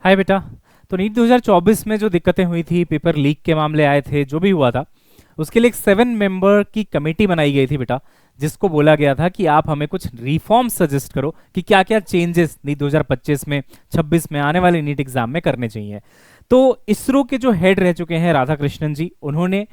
हाय बेटा। तो नीट 2024 में जो दिक्कतें हुई थी, पेपर लीक के मामले आए थे, जो भी हुआ था, उसके लिए एक 7 मेंबर की कमेटी बनाई गई थी बेटा, जिसको बोला गया था कि आप हमें कुछ रिफॉर्म्स सजेस्ट करो कि क्या क्या चेंजेस नीट 2025 में 26 में आने वाले नीट एग्जाम में करने चाहिए। तो इसरो के जो हेड रह चुके हैं राधाकृष्णन जी, उन्होंने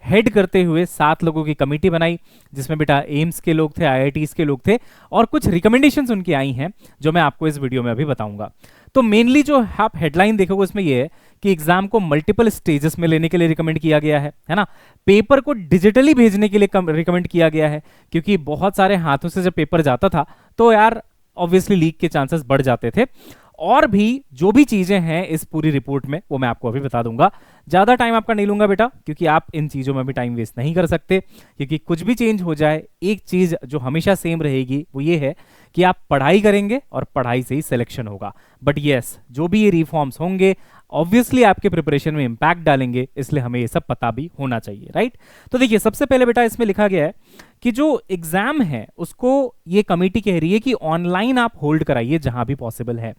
हेड करते हुए 7 लोगों की कमेटी बनाई, जिसमें बेटा एम्स के लोग थे, आईआईटीज के लोग थे, और कुछ रिकमेंडेशंस उनकी आई हैं जो मैं आपको इस वीडियो में अभी बताऊंगा। तो मेनली जो आप हेडलाइन देखोगे उसमें ये है कि एग्जाम को मल्टीपल स्टेजेस में लेने के लिए रिकमेंड किया गया है ना। पेपर को डिजिटली भेजने के लिए रिकमेंड किया गया है, क्योंकि बहुत सारे हाथों से जब पेपर जाता था तो यार ऑब्वियसली लीक के चांसेस बढ़ जाते थे। और भी जो भी चीजें हैं इस पूरी रिपोर्ट में वो मैं आपको अभी बता दूंगा। ज्यादा टाइम आपका नहीं लूंगा बेटा, क्योंकि आप इन चीजों में भी टाइम वेस्ट नहीं कर सकते, क्योंकि कुछ भी चेंज हो जाए एक चीज जो हमेशा सेम रहेगी वो ये है कि आप पढ़ाई करेंगे और पढ़ाई से ही सिलेक्शन होगा। बट यस, जो भी ये रिफॉर्म्स होंगे ऑब्वियसली आपके प्रिपरेशन में इंपैक्ट डालेंगे, इसलिए हमें ये सब पता भी होना चाहिए, राइट। तो देखिए, सबसे पहले बेटा इसमें लिखा गया है कि जो एग्जाम है उसको ये कमेटी कह रही है कि ऑनलाइन आप होल्ड कराइए जहां भी पॉसिबल है।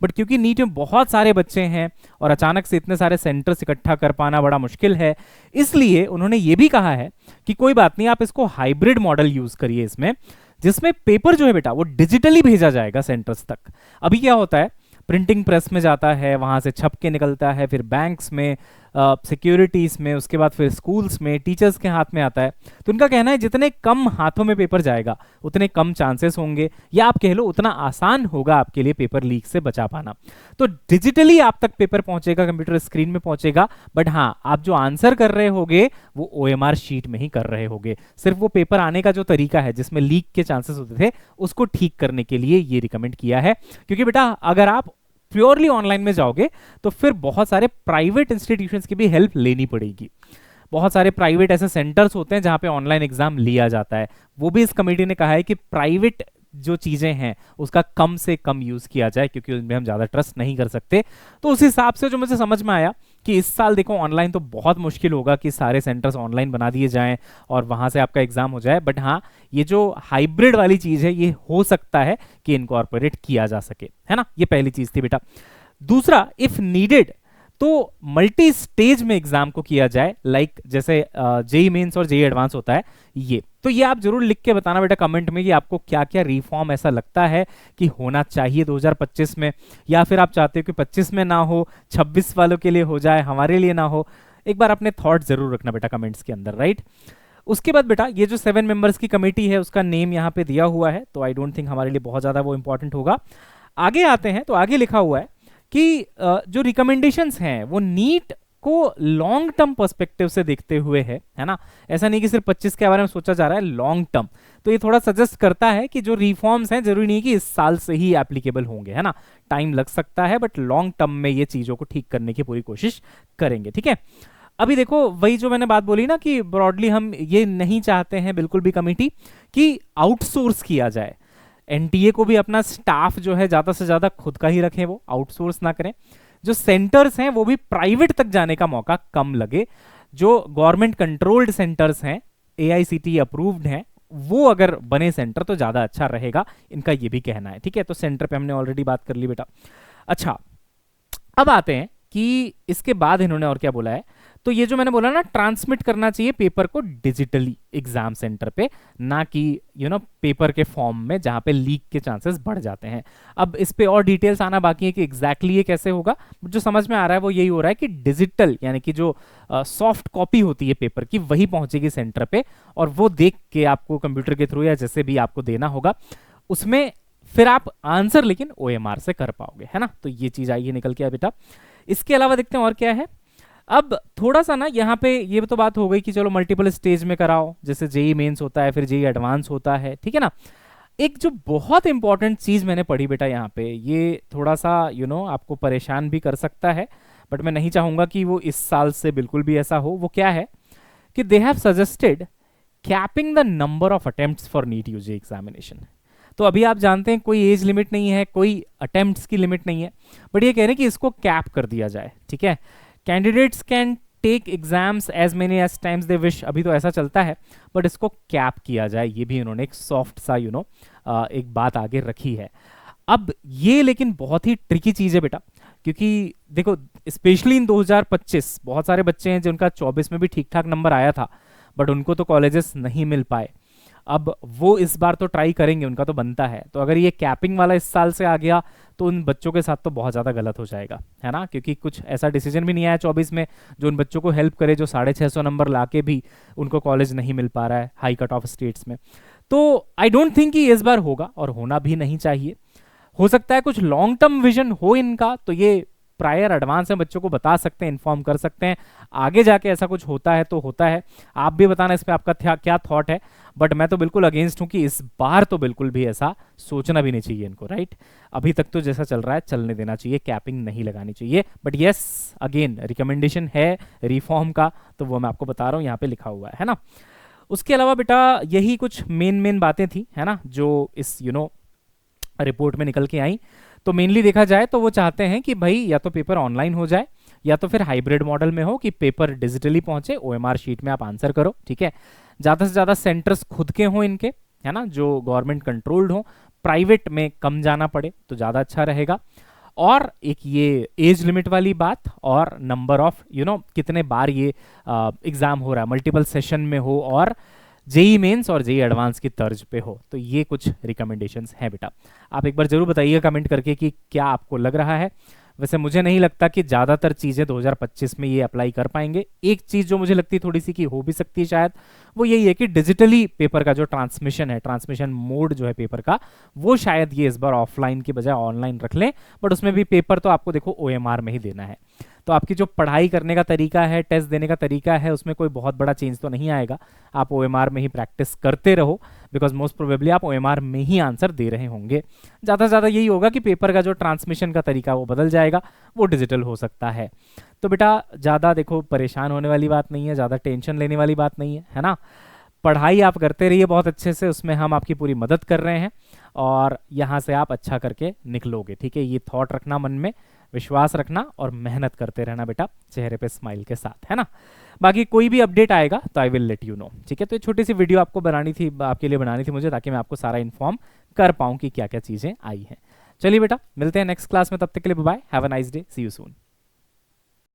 बट क्योंकि नीट में बहुत सारे बच्चे हैं और अचानक से इतने सारे सेंटर्स इकट्ठा कर पाना बड़ा मुश्किल है, इसलिए उन्होंने ये भी कहा है कि कोई बात नहीं, आप इसको हाइब्रिड मॉडल यूज करिए इसमें, जिसमें पेपर जो है बेटा वो डिजिटली भेजा जाएगा सेंटर्स तक। अभी क्या होता है, प्रिंटिंग प्रेस में जाता है, वहां से छप के निकलता है, फिर बैंक्स में, सिक्योरिटीज में, उसके बाद फिर स्कूल्स में, टीचर्स के हाथ में आता है। तो उनका कहना है जितने कम हाथों में पेपर जाएगा उतने कम चांसेस होंगे, या आप कह लो उतना आसान होगा आपके लिए पेपर लीक से बचा पाना। तो डिजिटली आप तक पेपर पहुंचेगा, कंप्यूटर स्क्रीन में पहुंचेगा, बट हाँ, आप जो आंसर कर रहे होगे वो ओएमआर शीट में ही कर रहे होगे। सिर्फ वो पेपर आने का जो तरीका है जिसमें लीक के चांसेस होते थे उसको ठीक करने के लिए ये रिकमेंड किया है। क्योंकि बेटा अगर आप प्योरली ऑनलाइन में जाओगे तो फिर बहुत सारे प्राइवेट इंस्टीट्यूशंस की भी हेल्प लेनी पड़ेगी। बहुत सारे प्राइवेट ऐसे सेंटर्स होते हैं जहां पे ऑनलाइन एग्जाम लिया जाता है, वो भी इस कमेटी ने कहा है कि प्राइवेट जो चीजें हैं उसका कम से कम यूज किया जाए, क्योंकि उनमें हम ज्यादा ट्रस्ट नहीं कर सकते। तो उस हिसाब से जो मुझे समझ में आया कि इस साल देखो ऑनलाइन तो बहुत मुश्किल होगा कि सारे सेंटर्स ऑनलाइन बना दिए जाएं और वहां से आपका एग्जाम हो जाए, बट हाँ, ये जो हाइब्रिड वाली चीज है ये हो सकता है कि इनकॉर्पोरेट किया जा सके, है ना। ये पहली चीज थी बेटा। दूसरा, इफ नीडेड तो मल्टी स्टेज में एग्जाम को किया जाए, लाइक जैसे जेई मेंस और जेई एडवांस होता है ये। तो ये आप जरूर लिख के बताना बेटा कमेंट में कि आपको क्या क्या रिफॉर्म ऐसा लगता है कि होना चाहिए 2025 में, या फिर आप चाहते हो कि 25 में ना हो, 26 वालों के लिए हो जाए, हमारे लिए ना हो। एक बार अपने थॉट जरूर रखना बेटा कमेंट्स के अंदर, राइट। उसके बाद बेटा ये जो 7 मेंबर्स की कमेटी है उसका नेम यहाँ पे दिया हुआ है, तो आई डोंट थिंक हमारे लिए बहुत ज्यादा वो इंपॉर्टेंट होगा। आगे आते हैं तो आगे लिखा हुआ है कि जो रिकमेंडेशंस हैं वो नीट को लॉन्ग टर्म पर्सपेक्टिव से देखते हुए है ना। ऐसा नहीं कि सिर्फ 25 के बारे में सोचा जा रहा है, लॉन्ग टर्म। तो ये थोड़ा सजेस्ट करता है कि जो रिफॉर्म्स हैं जरूरी नहीं कि इस साल से ही एप्लीकेबल होंगे, है ना, टाइम लग सकता है, बट लॉन्ग टर्म में ये चीजों को ठीक करने की पूरी कोशिश करेंगे, ठीक है। अभी देखो, वही जो मैंने बात बोली ना कि ब्रॉडली हम ये नहीं चाहते हैं बिल्कुल भी कमेटी कि आउटसोर्स किया जाए। एनटीए को भी अपना स्टाफ जो है ज्यादा से ज्यादा खुद का ही रखें, वो आउटसोर्स ना करें। जो सेंटर्स हैं वो भी प्राइवेट तक जाने का मौका कम लगे। जो गवर्नमेंट कंट्रोल्ड सेंटर्स हैं, एआईसीटी अप्रूव्ड हैं, वो अगर बने सेंटर तो ज्यादा अच्छा रहेगा, इनका ये भी कहना है, ठीक है। तो सेंटर पे हमने ऑलरेडी बात कर ली बेटा। अच्छा, अब आते हैं कि इसके बाद इन्होंने और क्या बोला है। तो ये जो मैंने बोला ना, ट्रांसमिट करना चाहिए पेपर को डिजिटली एग्जाम सेंटर पे, ना कि पेपर के फॉर्म में जहां पे लीक के चांसेस बढ़ जाते हैं। अब इस पे और डिटेल्स आना बाकी है कि एग्जैक्टली ये कैसे होगा। जो समझ में आ रहा है वो यही हो रहा है कि डिजिटल यानी कि जो सॉफ्ट कॉपी होती है पेपर की वही पहुंचेगी सेंटर पे, और वो देख के आपको कंप्यूटर के थ्रू या जैसे भी आपको देना होगा उसमें फिर आप आंसर लेकिन ओएमआर से कर पाओगे, है ना। तो ये चीज आइए निकल के बेटा। इसके अलावा देखते हैं और क्या है। अब थोड़ा सा ना यहाँ पे ये तो बात हो गई कि चलो मल्टीपल स्टेज में कराओ, जैसे जेई मेंस होता है, फिर जेई एडवांस होता है, ठीक है ना। एक जो बहुत इंपॉर्टेंट चीज मैंने पढ़ी बेटा यहाँ पे, ये थोड़ा सा आपको परेशान भी कर सकता है, बट मैं नहीं चाहूंगा कि वो इस साल से बिल्कुल भी ऐसा हो। वो क्या है कि they have suggested capping the number of attempts for NEET UG examination. तो अभी आप जानते हैं कोई एज लिमिट नहीं है, कोई अटेम्प्ट्स की लिमिट नहीं है, बट ये कह रहे हैं कि इसको कैप कर दिया जाए, ठीक है। Candidates can take exams as many as times they wish, अभी तो ऐसा चलता है, बट इसको कैप किया जाए, ये भी इन्होंने एक सॉफ्ट सा एक बात आगे रखी है। अब ये लेकिन बहुत ही ट्रिकी चीज है बेटा, क्योंकि देखो स्पेशली इन 2025 बहुत सारे बच्चे हैं जिनका 24 में भी ठीक ठाक नंबर आया था, बट उनको तो कॉलेजेस नहीं मिल पाए। अब वो इस बार तो ट्राई करेंगे, उनका तो बनता है। तो अगर ये कैपिंग वाला इस साल से आ गया तो उन बच्चों के साथ तो बहुत ज़्यादा गलत हो जाएगा, है ना, क्योंकि कुछ ऐसा डिसीजन भी नहीं आया 24 में जो उन बच्चों को हेल्प करे जो 650 नंबर ला के भी उनको कॉलेज नहीं मिल पा रहा है हाई कट ऑफ स्टेट्स में। तो आई डोंट थिंक कि इस बार होगा, और होना भी नहीं चाहिए। हो सकता है कुछ लॉन्ग टर्म विजन हो इनका, तो ये प्रायर एडवांस में बच्चों को बता सकते हैं, इन्फॉर्म कर सकते हैं। आगे जाके ऐसा कुछ होता है तो होता है। आप भी बताना इस पे आपका क्या थॉट है। बट मैं तो बिल्कुल अगेंस्ट हूं कि इस बार तो बिल्कुल भी ऐसा सोचना भी नहीं चाहिए इनको, राइट। अभी तक तो जैसा चल रहा है चलने देना चाहिए, कैपिंग नहीं लगानी चाहिए। बट यस, अगेन रिकमेंडेशन है रिफॉर्म का, तो वो मैं आपको बता रहा हूँ, यहाँ पे लिखा हुआ है ना। उसके अलावा बेटा यही कुछ मेन बातें थी, है ना, जो इस रिपोर्ट में निकल के आई। तो मेनली देखा जाए तो वो चाहते हैं कि भाई या तो पेपर ऑनलाइन हो जाए या तो फिर हाइब्रिड मॉडल में हो कि पेपर डिजिटली पहुंचे, ओएमआर शीट में आप आंसर करो, ठीक है। ज़्यादा से ज़्यादा सेंटर्स खुद के हों इनके, है ना, जो गवर्नमेंट कंट्रोल्ड हो, प्राइवेट में कम जाना पड़े तो ज़्यादा अच्छा रहेगा। और एक ये एज लिमिट वाली बात, और नंबर ऑफ कितने बार ये एग्ज़ाम हो रहा है, मल्टीपल सेशन में हो, और जेई मेंस और जेई एडवांस की तर्ज पे हो। तो ये कुछ रिकमेंडेशंस हैं बेटा। आप एक बार जरूर बताइएगा कमेंट करके कि क्या आपको लग रहा है। वैसे मुझे नहीं लगता कि ज़्यादातर चीज़ें 2025 में ये अप्लाई कर पाएंगे। एक चीज़ जो मुझे लगती है थोड़ी सी कि हो भी सकती है शायद, वो यही है कि डिजिटली पेपर का जो ट्रांसमिशन है, ट्रांसमिशन मोड जो है पेपर का, वो शायद ये इस बार ऑफलाइन की बजाय ऑनलाइन रख लें। बट उसमें भी पेपर तो आपको देखो ओएमआर में ही देना है। तो आपकी जो पढ़ाई करने का तरीका है, टेस्ट देने का तरीका है, उसमें कोई बहुत बड़ा चेंज तो नहीं आएगा। आप ओएमआर में ही प्रैक्टिस करते रहो, बिकॉज मोस्ट प्रोबेबली आप ओएमआर में ही आंसर दे रहे होंगे। ज़्यादा से ज़्यादा यही होगा कि पेपर का जो ट्रांसमिशन का तरीका वो बदल जाएगा, वो डिजिटल हो सकता है। तो बेटा ज़्यादा देखो परेशान होने वाली बात नहीं है, ज़्यादा टेंशन लेने वाली बात नहीं है ना। पढ़ाई आप करते रहिए बहुत अच्छे से, उसमें हम आपकी पूरी मदद कर रहे हैं, और यहाँ से आप अच्छा करके निकलोगे, ठीक है। ये थॉट रखना मन में, विश्वास रखना और मेहनत करते रहना बेटा, चेहरे पे स्माइल के साथ, है ना। बाकी कोई भी अपडेट आएगा तो I will let you know, ठीक है। तो ये छोटी सी वीडियो आपको बनानी थी, आपके लिए बनानी थी मुझे, ताकि मैं आपको सारा इन्फॉर्म कर पाऊँ कि क्या क्या चीज़ें आई हैं। चलिए बेटा, मिलते हैं नेक्स्ट क्लास में, तब तक के लिए bye, have a nice day, see you soon.